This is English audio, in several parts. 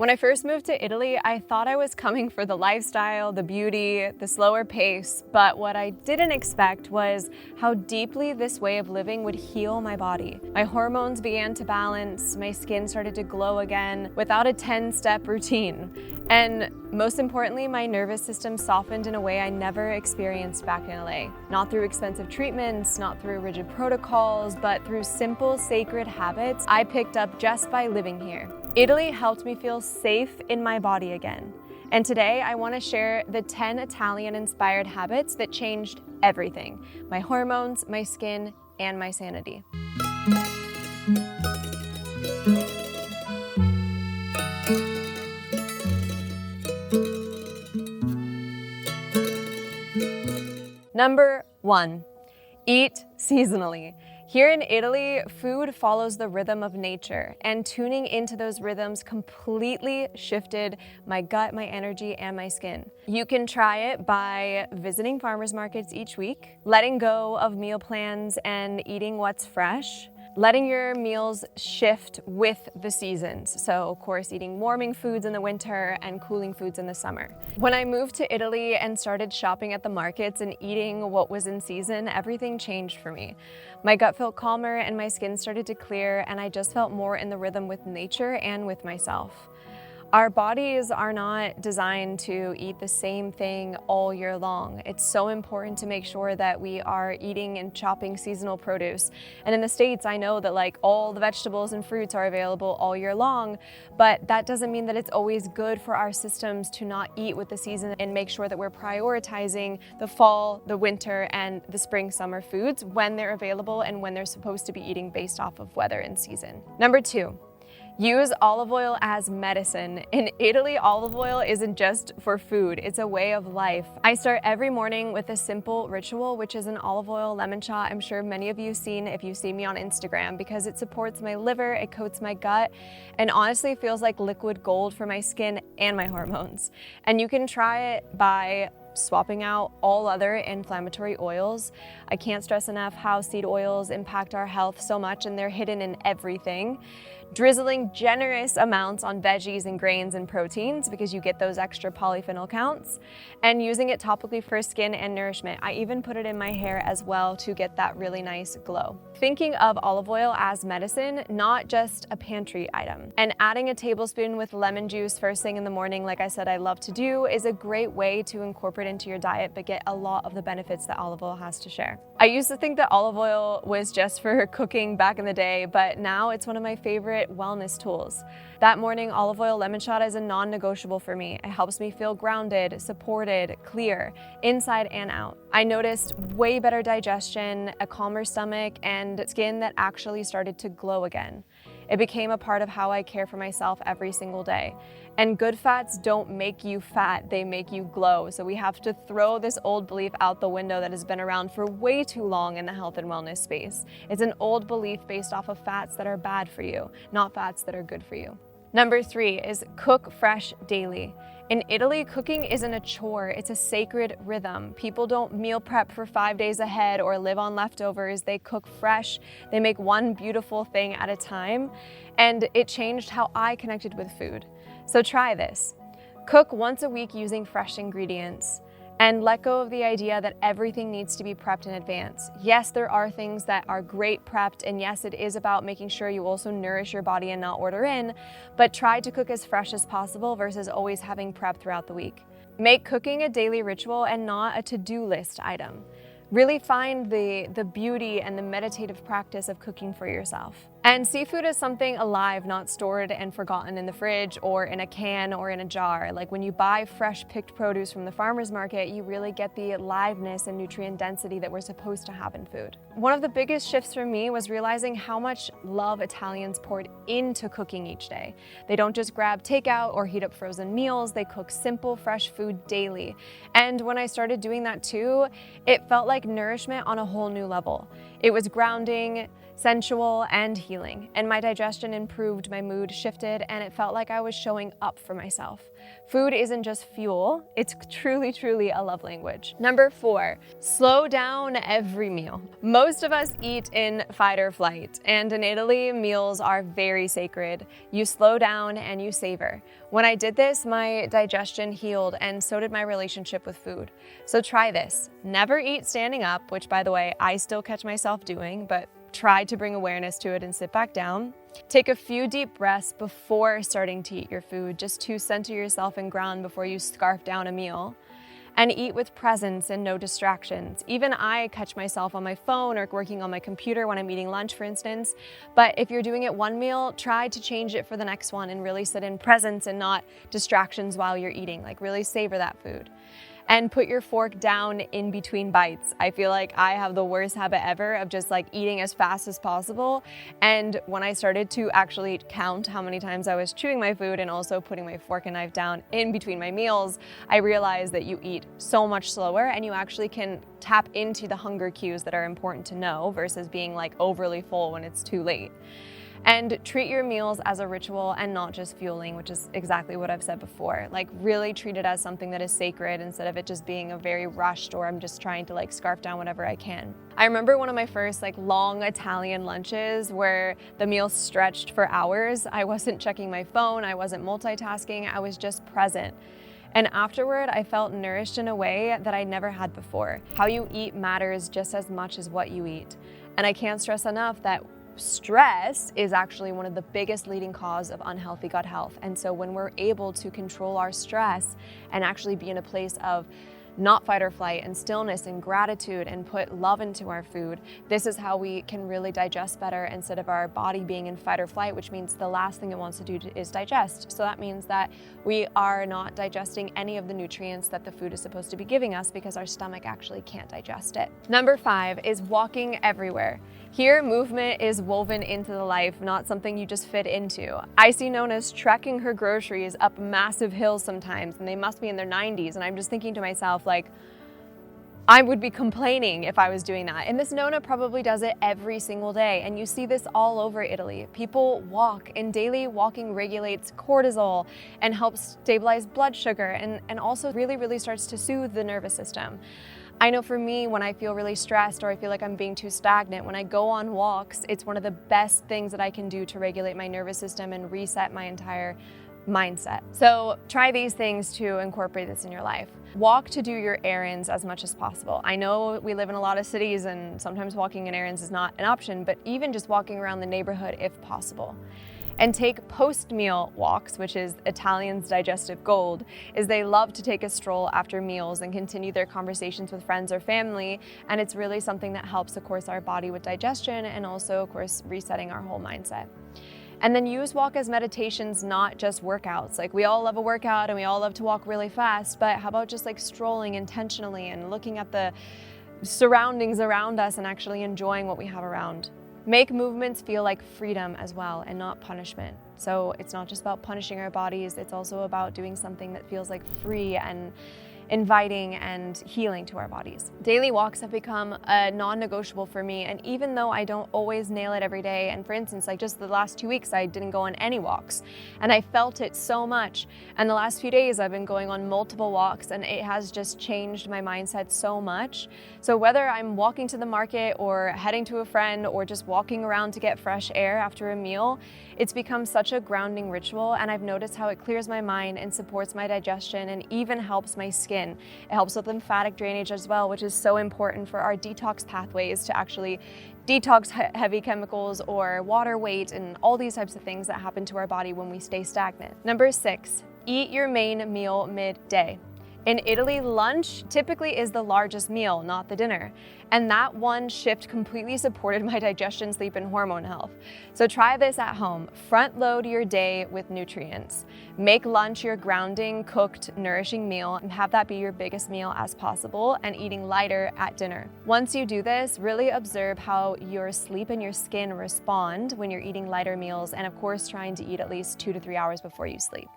When I first moved to Italy, I thought I was coming for the lifestyle, the beauty, the slower pace, but what I didn't expect was how deeply this way of living would heal my body. My hormones began to balance, my skin started to glow again without a 10-step routine. And most importantly, my nervous system softened in a way I never experienced back in LA. Not through expensive treatments, not through rigid protocols, but through simple, sacred habits I picked up just by living here. Italy helped me feel safe in my body again. And today I want to share the 10 Italian-inspired habits that changed everything: my hormones, my skin, and my sanity. Number 1, eat seasonally. Here in Italy, food follows the rhythm of nature, and tuning into those rhythms completely shifted my gut, my energy, and my skin. You can try it by visiting farmers markets each week, letting go of meal plans and eating what's fresh, letting your meals shift with the seasons. So of course, eating warming foods in the winter and cooling foods in the summer. When I moved to Italy and started shopping at the markets and eating what was in season, everything changed for me. My gut felt calmer and my skin started to clear, and I just felt more in the rhythm with nature and with myself. Our bodies are not designed to eat the same thing all year long. It's so important to make sure that we are eating and chopping seasonal produce. And in the States, I know that like all the vegetables and fruits are available all year long, but that doesn't mean that it's always good for our systems to not eat with the season and make sure that we're prioritizing the fall, the winter, and the spring, summer foods when they're available and when they're supposed to be eating based off of weather and season. Number 2. Use olive oil as medicine. In Italy, olive oil isn't just for food, it's a way of life. I start every morning with a simple ritual, which is an olive oil lemon shot. I'm sure many of you have seen if you see me on Instagram, because it supports my liver, it coats my gut, and honestly feels like liquid gold for my skin and my hormones. And you can try it by swapping out all other inflammatory oils. I can't stress enough how seed oils impact our health so much, and they're hidden in everything. Drizzling generous amounts on veggies and grains and proteins because you get those extra polyphenol counts, and using it topically for skin and nourishment. I even put it in my hair as well to get that really nice glow. Thinking of olive oil as medicine, not just a pantry item. And adding a tablespoon with lemon juice first thing in the morning, like I said I love to do, is a great way to incorporate into your diet but get a lot of the benefits that olive oil has to share. I used to think that olive oil was just for cooking back in the day, but now it's one of my favorite wellness tools. That morning olive oil lemon shot is a non-negotiable for me. It helps me feel grounded, supported, clear, inside and out. I noticed way better digestion, a calmer stomach, and skin that actually started to glow again. It became a part of how I care for myself every single day. And good fats don't make you fat, they make you glow. So we have to throw this old belief out the window that has been around for way too long in the health and wellness space. It's an old belief based off of fats that are bad for you, not fats that are good for you. Number 3 is cook fresh daily. In Italy, cooking isn't a chore, it's a sacred rhythm. People don't meal prep for 5 days ahead or live on leftovers. They cook fresh, they make one beautiful thing at a time, and it changed how I connected with food. So try this. Cook once a week using fresh ingredients, and let go of the idea that everything needs to be prepped in advance. Yes, there are things that are great prepped, and yes, it is about making sure you also nourish your body and not order in, but try to cook as fresh as possible versus always having prep throughout the week. Make cooking a daily ritual and not a to-do list item. Really find the beauty and the meditative practice of cooking for yourself. And seafood is something alive, not stored and forgotten in the fridge or in a can or in a jar. Like when you buy fresh picked produce from the farmer's market, you really get the aliveness and nutrient density that we're supposed to have in food. One of the biggest shifts for me was realizing how much love Italians poured into cooking each day. They don't just grab takeout or heat up frozen meals, they cook simple, fresh food daily. And when I started doing that too, it felt like nourishment on a whole new level. It was grounding, sensual, and healing. And my digestion improved, my mood shifted, and it felt like I was showing up for myself. Food isn't just fuel, it's truly, truly a love language. Number 4, slow down every meal. Most of us eat in fight or flight, and in Italy, meals are very sacred. You slow down and you savor. When I did this, my digestion healed, and so did my relationship with food. So try this. Never eat standing up, which by the way, I still catch myself doing, but try to bring awareness to it and sit back down. Take a few deep breaths before starting to eat your food, just to center yourself and ground before you scarf down a meal. And eat with presence and no distractions. Even I catch myself on my phone or working on my computer when I'm eating lunch, for instance. But if you're doing it one meal, try to change it for the next one and really sit in presence and not distractions while you're eating. Like really savor that food. And put your fork down in between bites. I feel like I have the worst habit ever of just like eating as fast as possible. And when I started to actually count how many times I was chewing my food and also putting my fork and knife down in between my meals, I realized that you eat so much slower and you actually can tap into the hunger cues that are important to know versus being like overly full when it's too late. And treat your meals as a ritual and not just fueling, which is exactly what I've said before. Like really treat it as something that is sacred instead of it just being a very rushed or I'm just trying to like scarf down whatever I can. I remember one of my first like long Italian lunches where the meal stretched for hours. I wasn't checking my phone, I wasn't multitasking, I was just present. And afterward, I felt nourished in a way that I never had before. How you eat matters just as much as what you eat. And I can't stress enough that stress is actually one of the biggest leading cause of unhealthy gut health. And so when we're able to control our stress and actually be in a place of not fight or flight and stillness and gratitude and put love into our food, this is how we can really digest better instead of our body being in fight or flight, which means the last thing it wants to do is digest. So that means that we are not digesting any of the nutrients that the food is supposed to be giving us because our stomach actually can't digest it. Number 5 is walking everywhere. Here, movement is woven into the life, not something you just fit into. I see Nona trekking her groceries up massive hills sometimes, and they must be in their 90s, and I'm just thinking to myself, like, I would be complaining if I was doing that. And this Nona probably does it every single day, and you see this all over Italy. People walk, and daily walking regulates cortisol and helps stabilize blood sugar, and also really, really starts to soothe the nervous system. I know for me, when I feel really stressed or I feel like I'm being too stagnant, when I go on walks, it's one of the best things that I can do to regulate my nervous system and reset my entire mindset. So try these things to incorporate this in your life. Walk to do your errands as much as possible. I know we live in a lot of cities and sometimes walking in errands is not an option, but even just walking around the neighborhood if possible. And take post-meal walks, which is Italians' digestive gold, is they love to take a stroll after meals and continue their conversations with friends or family. And it's really something that helps, of course, our body with digestion and also, of course, resetting our whole mindset. And then use walk as meditations, not just workouts. Like we all love a workout and we all love to walk really fast, but how about just like strolling intentionally and looking at the surroundings around us and actually enjoying what we have around. Make movements feel like freedom as well and not punishment. So it's not just about punishing our bodies, it's also about doing something that feels like free and inviting and healing to our bodies. Daily walks have become a non-negotiable for me, and even though I don't always nail it every day, and for instance, like just the last 2 weeks I didn't go on any walks, and I felt it so much, and the last few days I've been going on multiple walks, and it has just changed my mindset so much. So whether I'm walking to the market or heading to a friend or just walking around to get fresh air after a meal, it's become such a grounding ritual, and I've noticed how it clears my mind and supports my digestion and even helps my skin. It helps with lymphatic drainage as well, which is so important for our detox pathways to actually detox heavy chemicals or water weight and all these types of things that happen to our body when we stay stagnant. Number 6, eat your main meal midday. In Italy, lunch typically is the largest meal, not the dinner. And that one shift completely supported my digestion, sleep, and hormone health. So try this at home. Front load your day with nutrients. Make lunch your grounding, cooked, nourishing meal and have that be your biggest meal as possible, and eating lighter at dinner. Once you do this, really observe how your sleep and your skin respond when you're eating lighter meals, and of course, trying to eat at least 2 to 3 hours before you sleep.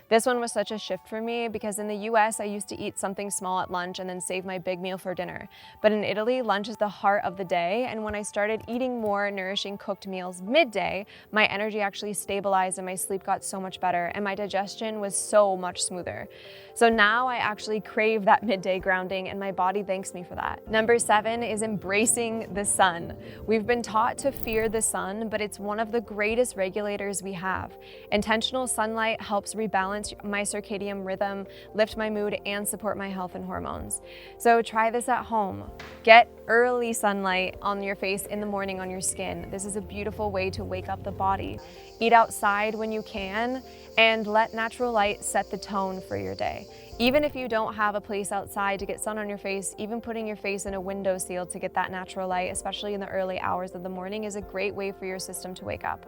This one was such a shift for me because in the US, I used to eat something small at lunch and then save my big meal for dinner. But in Italy, lunch is the heart of the day, and when I started eating more nourishing cooked meals midday, my energy actually stabilized and my sleep got so much better, and my digestion was so much smoother. So now I actually crave that midday grounding, and my body thanks me for that. Number 7 is embracing the sun. We've been taught to fear the sun, but it's one of the greatest regulators we have. Intentional sunlight helps rebalance my circadian rhythm, lift my mood, and support my health and hormones. So try this at home. Get early sunlight on your face in the morning on your skin. This is a beautiful way to wake up the body. Eat outside when you can, and let natural light set the tone for your day. Even if you don't have a place outside to get sun on your face, even putting your face in a windowsill to get that natural light, especially in the early hours of the morning, is a great way for your system to wake up.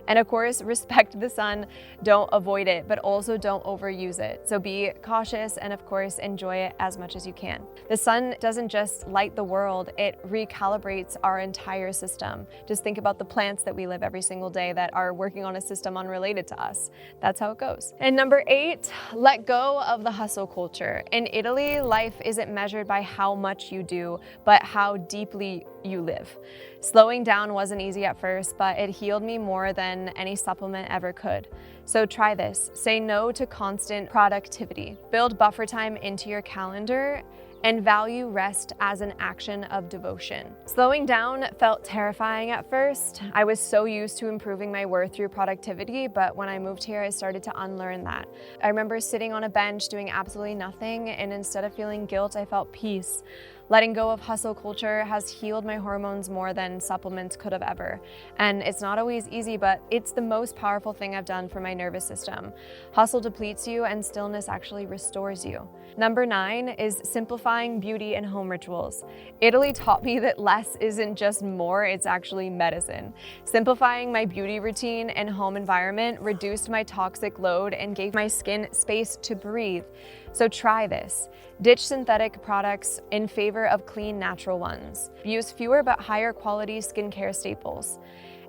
And of course, respect the sun. Don't avoid it, but also don't overuse it. So be cautious and of course, enjoy it as much as you can. The sun doesn't just light the world, it recalibrates our entire system. Just think about the plants that we live every single day that are working on a system unrelated to us. That's how it goes. And number 8, let go of the hustle culture. In Italy, life isn't measured by how much you do, but how deeply you live. Slowing down wasn't easy at first, but it healed me more than any supplement ever could. So try this. Say no to constant productivity. Build buffer time into your calendar and value rest as an action of devotion. Slowing down felt terrifying at first. I was so used to improving my worth through productivity, but when I moved here, I started to unlearn that. I remember sitting on a bench doing absolutely nothing, and instead of feeling guilt, I felt peace. Letting go of hustle culture has healed my hormones more than supplements could have ever. And it's not always easy, but it's the most powerful thing I've done for my nervous system. Hustle depletes you and stillness actually restores you. Number 9 is simplifying beauty and home rituals. Italy taught me that less isn't just more, it's actually medicine. Simplifying my beauty routine and home environment reduced my toxic load and gave my skin space to breathe. So try this. Ditch synthetic products in favor of clean, natural ones. Use fewer but higher quality skincare staples.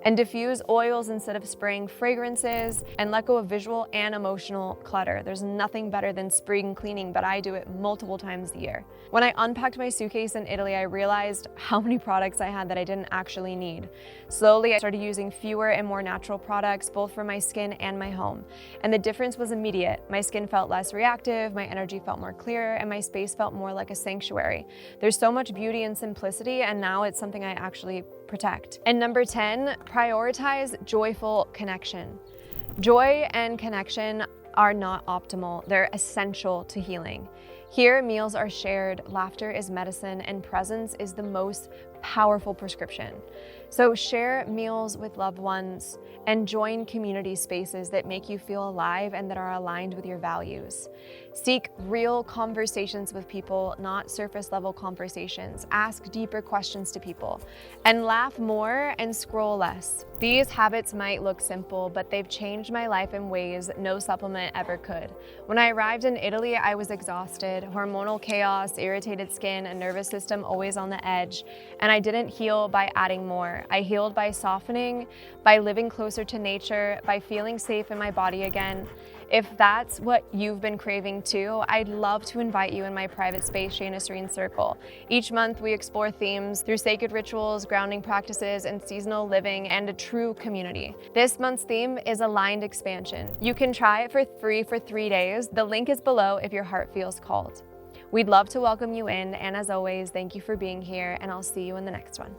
And diffuse oils instead of spraying fragrances, and let go of visual and emotional clutter. There's nothing better than spring cleaning, but I do it multiple times a year. When I unpacked my suitcase in Italy, I realized how many products I had that I didn't actually need. Slowly, I started using fewer and more natural products, both for my skin and my home. And the difference was immediate. My skin felt less reactive, my energy felt more clear, and my space felt more like a sanctuary. There's so much beauty and simplicity, and now it's something I actually protect. And number 10, prioritize joyful connection. Joy and connection are not optimal, they're essential to healing. Here, meals are shared, laughter is medicine, and presence is the most powerful prescription. So share meals with loved ones and join community spaces that make you feel alive and that are aligned with your values. Seek real conversations with people, not surface level conversations. Ask deeper questions to people and laugh more and scroll less. These habits might look simple, but they've changed my life in ways no supplement ever could. When I arrived in Italy, I was exhausted, hormonal chaos, irritated skin, a nervous system always on the edge, and I didn't heal by adding more. I healed by softening, by living closer to nature, by feeling safe in my body again. If that's what you've been craving too, I'd love to invite you in my private space, Shayna Serene Circle. Each month we explore themes through sacred rituals, grounding practices, and seasonal living, and a true community. This month's theme is aligned expansion. You can try it for free for 3 days. The link is below if your heart feels called. We'd love to welcome you in, and as always, thank you for being here, and I'll see you in the next one.